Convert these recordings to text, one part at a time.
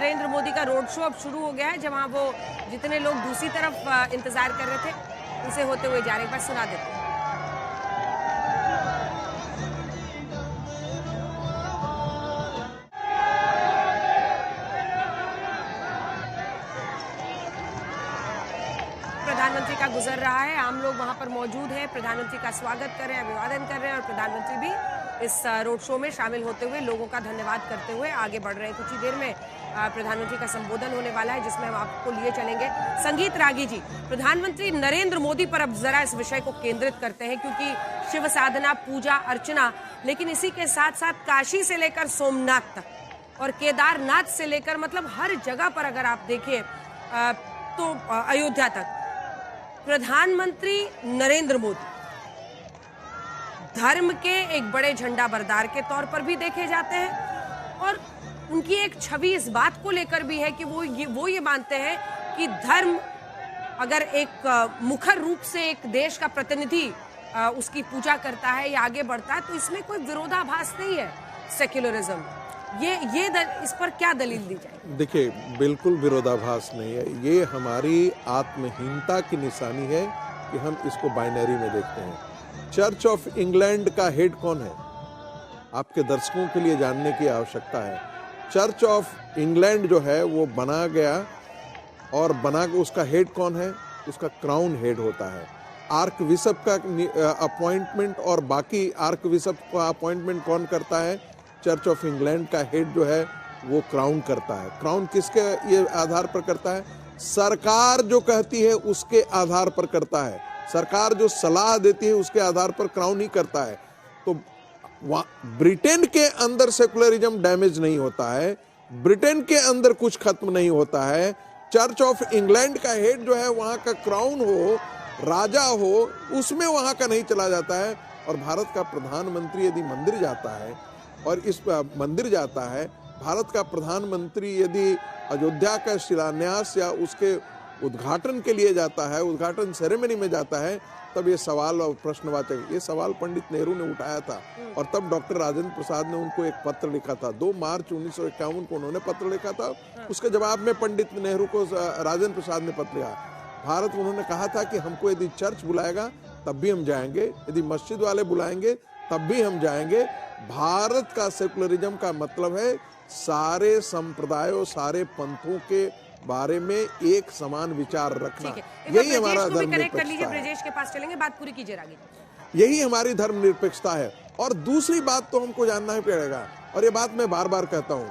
नरेंद्र मोदी का road show अब शुरू हो गया है, जहां वो जितने लोग दूसरी तरफ इंतजार कर रहे थे उनसे होते हुए जा रहे। एक बार सुना देते हैं। प्रधानमंत्री का गुजर रहा है, आम लोग वहां पर मौजूद हैं, प्रधानमंत्री का स्वागत कर रहे हैं, अभिवादन कर रहे हैं और प्रधानमंत्री भी इस रोड शो में शामिल होते हुए लोगों का धन्यवाद करते हुए आगे बढ़ रहे हैं। कुछ ही देर में प्रधानमंत्री का संबोधन होने वाला है, जिसमें हम आपको लिए चलेंगे। संगीत रागी जी, प्रधानमंत्री नरेंद्र मोदी पर अब जरा इस विषय को केंद्रित करते हैं, क्योंकि शिव साधना, पूजा अर्चना, लेकिन इसी के साथ साथ काशी से लेकर सोमनाथ तक और केदारनाथ से लेकर मतलब हर जगह पर अगर आप देखें तो अयोध्या तक प्रधानमंत्री नरेंद्र मोदी धर्म के एक बड़े झंडा बरदार के तौर पर भी देखे जाते हैं और उनकी एक छवि इस बात को लेकर भी है कि वो ये मानते हैं कि धर्म अगर एक मुखर रूप से एक देश का प्रतिनिधि उसकी पूजा करता है या आगे बढ़ता है तो इसमें कोई विरोधाभास नहीं है सेक्युलरिज्म। इस पर क्या दलील दी जाए? देखिए, बिल्कुल विरोधाभास नहीं है। ये हमारी आत्महीनता की निशानी है कि हम इसको बाइनरी में देखते हैं। चर्च ऑफ इंग्लैंड का हेड कौन है? आपके दर्शकों के लिए जानने की आवश्यकता है। चर्च ऑफ इंग्लैंड जो है वो बना गया और बना के उसका हेड कौन है? उसका क्राउन हेड होता है। आर्क बिशप का अपॉइंटमेंट और बाकी आर्क बिशप का अपॉइंटमेंट कौन करता है? चर्च ऑफ इंग्लैंड का हेड जो है वो क्राउन करता है। क्राउन किसके ये आधार पर करता है? सरकार जो कहती है उसके आधार पर करता है। सरकार जो सलाह देती है उसके आधार पर क्राउन ही करता है। तो ब्रिटेन के अंदर सेकुलरिज्म डैमेज नहीं होता है, ब्रिटेन के अंदर कुछ खत्म नहीं होता है। चर्च ऑफ इंग्लैंड का हेड जो है वहां का क्राउन हो, राजा हो, उसमें वहां का नहीं चला जाता है। और भारत का प्रधानमंत्री यदि मंदिर जाता है और इस मंदिर जाता है, भारत का प्रधानमंत्री यदि अयोध्या का शिलान्यास या उसके उद्घाटन के लिए जाता है, उद्घाटन सेरेमनी में जाता है, तब ये सवाल और प्रश्नवाचक, ये सवाल पंडित नेहरू ने उठाया था और तब डॉक्टर राजेंद्र प्रसाद ने उनको एक पत्र लिखा था। 2 मार्च 1951 को उन्होंने पत्र लिखा था। उसके जवाब में पंडित नेहरू को राजेंद्र प्रसाद ने पत्र लिखा। भारत उन्होंने कहा था कि हमको यदि चर्च बुलाएगा तब भी हम जाएंगे, यदि मस्जिद वाले बुलाएंगे तब भी हम जाएंगे। भारत का सेकुलरिज्म का मतलब है सारे संप्रदायों, सारे पंथों के बारे में एक समान विचार रखना। यही हमारा धर्मनिरपेक्षता है। ब्रजेश के पास चलेंगे, बात पूरी कीजिए रागी। यही हमारी धर्मनिरपेक्षता है। और दूसरी बात तो हमको जानना ही पड़ेगा, और ये बात मैं बार बार कहता हूं,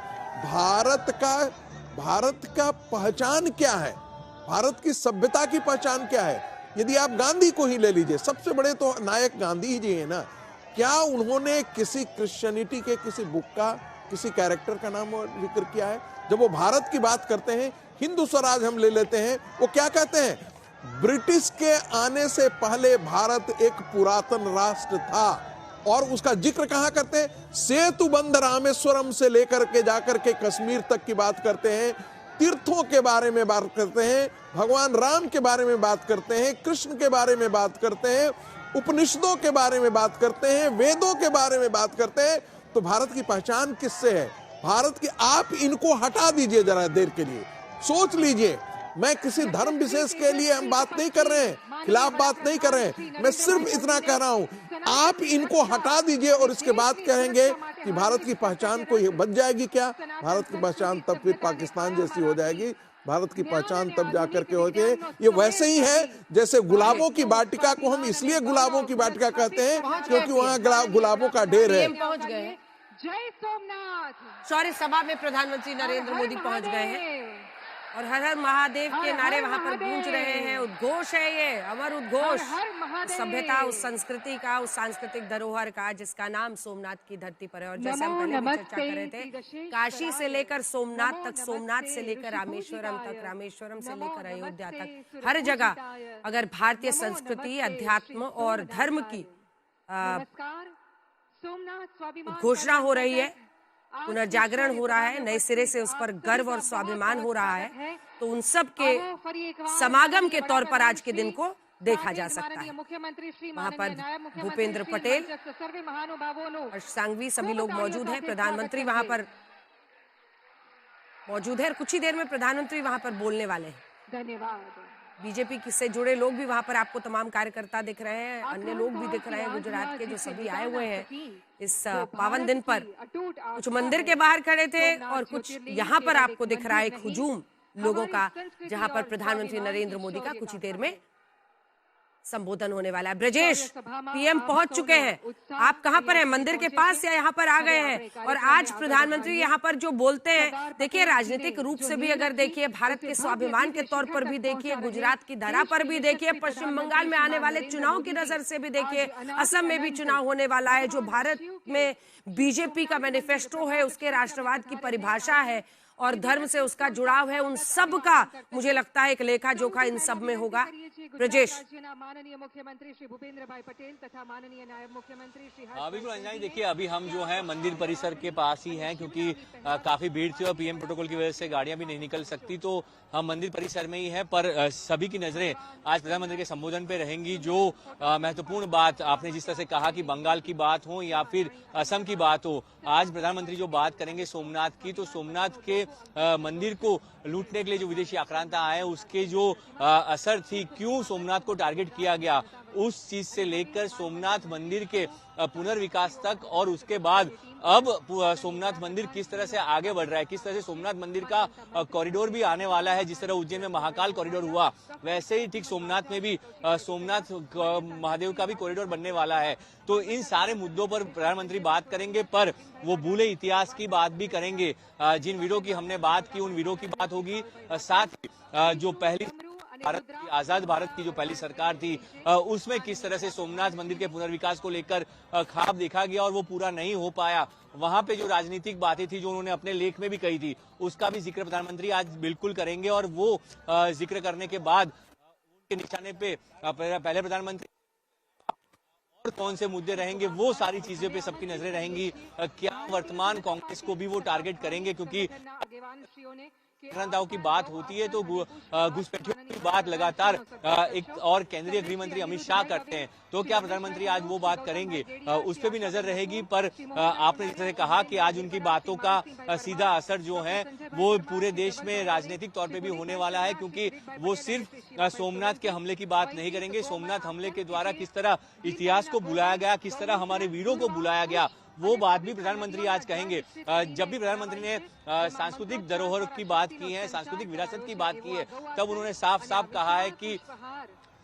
भारत का पहचान क्या है? भारत की सभ्यता की पहचान क्या है? यदि आप गांधी को ही ले लीजिए, सबसे बड़े तो नायक गांधी जी है ना। क्या उन्होंने किसी क्रिश्चियनिटी के किसी बुक का, किसी कैरेक्टर का नाम जिक्र किया है? जब वो भारत की बात करते हैं, हिंदू स्वराज हम ले लेते हैं, वो क्या कहते हैं? ब्रिटिश के आने से पहले भारत एक पुरातन राष्ट्र था। और उसका जिक्र कहां करते हैं? सेतु बंध रामेश्वरम से लेकर के जाकर के कश्मीर तक की बात करते हैं, तीर्थों के बारे में बात करते हैं, भगवान राम के बारे में बात करते हैं, कृष्ण के बारे में बात करते हैं, उपनिषदों के बारे में बात करते हैं, वेदों के बारे में बात करते हैं। तो भारत की पहचान किससे है? भारत की, आप इनको हटा दीजिए जरा देर के लिए, सोच लीजिए। मैं किसी धर्म विशेष के लिए हम बात नहीं कर रहे हैं, खिलाफ बात नहीं कर रहे हैं, मैं सिर्फ इतना कह रहा हूं, आप इनको हटा दीजिए और इसके बाद कहेंगे कि भारत की पहचान कोई बच जाएगी क्या? भारत की पहचान तब फिर पाकिस्तान जैसी हो जाएगी। भारत की पहचान तब जाकर के होती है। ये वैसे ही है जैसे गुलाबों की वाटिका को हम इसलिए गुलाबों की वाटिका कहते हैं क्योंकि वहां गुलाबों का ढेर है। जय सोमनाथ शौर्य सभा में प्रधानमंत्री नरेंद्र मोदी पहुंच गए हैं और हर हर महादेव के नारे वहां पर गूंज रहे हैं। उद्घोष है ये, अमर उद्घोष सभ्यता, उस संस्कृति का, उस सांस्कृतिक धरोहर का जिसका नाम सोमनाथ की धरती पर है। और जैसे हम पहले भी चर्चा कर रहे थे, काशी से लेकर सोमनाथ तक, सोमनाथ से लेकर रामेश्वरम तक, रामेश्वरम से लेकर अयोध्या तक, हर जगह अगर भारतीय संस्कृति, अध्यात्म और धर्म की घोषणा हो रही है, पुनर्जागरण हो रहा है, नए सिरे से उस पर गर्व और स्वाभिमान हो रहा है, तो उन सब के समागम के तौर पर आज के दिन को देखा जा सकता है। वहां पर भूपेंद्र पटेल, हर्ष सांघवी, सभी लोग मौजूद हैं। प्रधानमंत्री वहां पर मौजूद है और कुछ ही देर में प्रधानमंत्री वहां पर बोलने वाले हैं। धन्यवाद। बीजेपी से जुड़े लोग भी वहां पर आपको तमाम कार्यकर्ता दिख रहे हैं, अन्य लोग भी दिख रहे हैं गुजरात के, जो सभी आए हुए हैं इस पावन दिन पर। कुछ मंदिर के बाहर खड़े थे और कुछ यहाँ पर आपको दिख रहा है एक हुजूम लोगों का, जहां पर प्रधानमंत्री नरेंद्र मोदी का कुछ ही देर में संबोधन होने वाला है। ब्रजेश, पीएम पहुंच चुके हैं, आप कहां पर हैं? मंदिर के पास या यहां पर आ गए हैं? और आज प्रधानमंत्री यहां पर जो बोलते हैं, देखिए राजनीतिक रूप से भी अगर देखिए, भारत के स्वाभिमान के तौर पर भी देखिए, गुजरात की धरा पर भी देखिए, पश्चिम बंगाल में आने वाले चुनाव की नजर से भी देखिए, असम में भी चुनाव होने वाला है, जो भारत में बीजेपी का मैनिफेस्टो है, उसके राष्ट्रवाद की परिभाषा है और धर्म से उसका जुड़ाव है, उन सब का मुझे लगता है एक लेखा जोखा इन सब में होगा। ब्रजेश, माननीय मुख्यमंत्री श्री भूपेंद्र भाई पटेल तथा माननीय नायब मुख्यमंत्री श्री बिल्कुल अंजनी, देखिए अभी हम जो है मंदिर परिसर के पास ही हैं, क्योंकि काफी भीड़ थी और पीएम प्रोटोकॉल की वजह से गाड़ियां भी नहीं निकल सकती, तो हम मंदिर परिसर में ही हैं। पर सभी की नजरें आज प्रधानमंत्री के संबोधन पे रहेंगी। जो महत्वपूर्ण बात आपने जिस तरह से कहा कि बंगाल की बात हो या फिर असम की बात हो, आज प्रधानमंत्री जो बात करेंगे सोमनाथ की, तो सोमनाथ के मंदिर को लूटने के लिए जो विदेशी आक्रांता आए, उसके जो असर थी, क्यों सोमनाथ को टारगेट किया गया, उस चीज से लेकर सोमनाथ मंदिर के पुनर्विकास तक, और उसके बाद अब सोमनाथ मंदिर किस तरह से आगे बढ़ रहा है, किस तरह से सोमनाथ मंदिर का कॉरिडोर भी आने वाला है। जिस तरह उज्जैन में महाकाल कॉरिडोर हुआ, वैसे ही ठीक सोमनाथ में भी सोमनाथ महादेव का भी कॉरिडोर बनने वाला है। तो इन सारे मुद्दों पर प्रधानमंत्री बात करेंगे, पर वो भूले इतिहास की बात भी करेंगे। जिन वीरों की हमने बात की, उन वीरों की बात होगी। साथ ही जो पहली भारत की, आजाद भारत की जो पहली सरकार थी, उसमें किस तरह से सोमनाथ मंदिर के पुनर्विकास को लेकर ख्वाब देखा गया और वो पूरा नहीं हो पाया। वहां पे जो राजनीतिक बातें थी, जो उन्होंने अपने लेख में भी कही थी, उसका भी जिक्र प्रधानमंत्री आज बिल्कुल करेंगे। और वो जिक्र करने के बाद उनके निशाने पे पहले प्रधानमंत्री और कौन से मुद्दे रहेंगे, वो सारी चीजें पे सबकी नजरें रहेंगी। क्या वर्तमान कांग्रेस को भी वो टारगेट करेंगे, क्योंकि आक्रांताओं की बात होती है तो घुसपैठियों की बात लगातार एक और केंद्रीय गृह मंत्री अमित शाह करते हैं। तो क्या प्रधानमंत्री आज वो बात करेंगे, उस पर भी नजर रहेगी। पर आपने जैसे कहा कि आज उनकी बातों का सीधा असर जो है वो पूरे देश में राजनीतिक तौर पे भी होने वाला है, क्योंकि वो सिर्फ सोमनाथ के हमले की बात नहीं करेंगे। सोमनाथ हमले के द्वारा किस तरह इतिहास को बुलाया गया, किस तरह हमारे वीरों को बुलाया गया, वो बात भी प्रधानमंत्री आज कहेंगे। जब भी प्रधानमंत्री ने सांस्कृतिक धरोहर की बात की है, सांस्कृतिक विरासत की बात की है, तब उन्होंने साफ साफ कहा है कि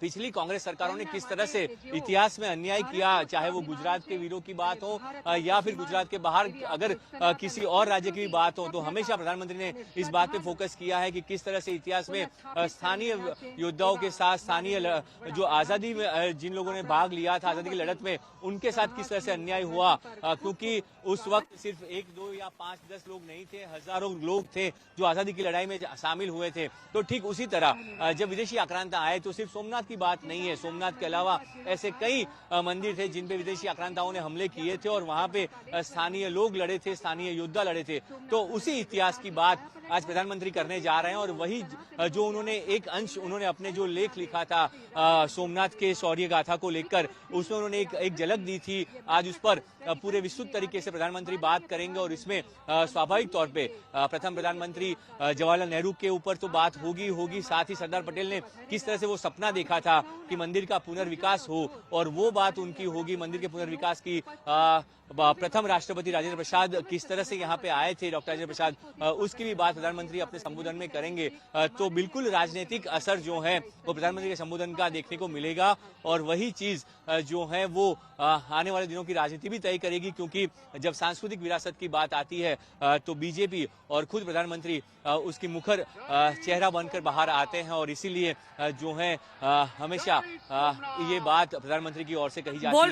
पिछली कांग्रेस सरकारों ने किस तरह से इतिहास में अन्याय किया, चाहे वो गुजरात के वीरों की बात हो या फिर गुजरात के बाहर अगर किसी और राज्य की भी बात हो, तो हमेशा प्रधानमंत्री ने इस बात पे फोकस किया है कि किस तरह से इतिहास में स्थानीय योद्धाओं के साथ, स्थानीय जो आजादी में जिन लोगों ने भाग लिया था, आजादी की लड़त में, उनके साथ किस तरह से अन्याय हुआ। क्योंकि उस वक्त सिर्फ 1, 2 या 5, 10 लोग नहीं थे, हजारों लोग थे जो आजादी की लड़ाई में शामिल हुए थे। तो ठीक उसी तरह जब विदेशी आक्रांता आए, तो सिर्फ सोमनाथ की बात नहीं है, सोमनाथ के अलावा ऐसे कई मंदिर थे जिन पे विदेशी आक्रांताओं ने हमले किए थे और वहां पे स्थानीय लोग लड़े थे, स्थानीय योद्धा लड़े थे। तो उसी इतिहास की बात आज प्रधानमंत्री करने जा रहे हैं। और वही जो उन्होंने एक अंश उन्होंने अपने जो लेख लिखा था सोमनाथ के शौर्य गाथा को लेकर, उसमें उन्होंने एक झलक दी थी। आज उस पर पूरे विस्तृत तरीके से प्रधानमंत्री बात करेंगे और इसमें स्वाभाविक तौर पे प्रथम प्रधानमंत्री जवाहरलाल नेहरू के ऊपर तो बात होगी। साथ ही सरदार पटेल ने किस तरह से वो सपना देखा था कि मंदिर का पुनर्विकास हो, और वो बात उनकी होगी। मंदिर के पुनर्विकास की प्रथम राष्ट्रपति राजेंद्र प्रसाद किस तरह से यहाँ पे आए थे, डॉक्टर राजेंद्र प्रसाद, उसकी भी बात प्रधानमंत्री अपने संबोधन में करेंगे। तो बिल्कुल राजनीतिक असर जो है वो प्रधानमंत्री के संबोधन का देखने को मिलेगा। और वही चीज जो है वो आने वाले दिनों की राजनीति भी तय करेगी, क्योंकि जब सांस्कृतिक विरासत की बात आती है तो बीजेपी और खुद प्रधानमंत्री उसकी मुखर चेहरा बनकर बाहर आते हैं। और इसीलिए जो है हमेशा ये बात प्रधानमंत्री की ओर से कही जाती है।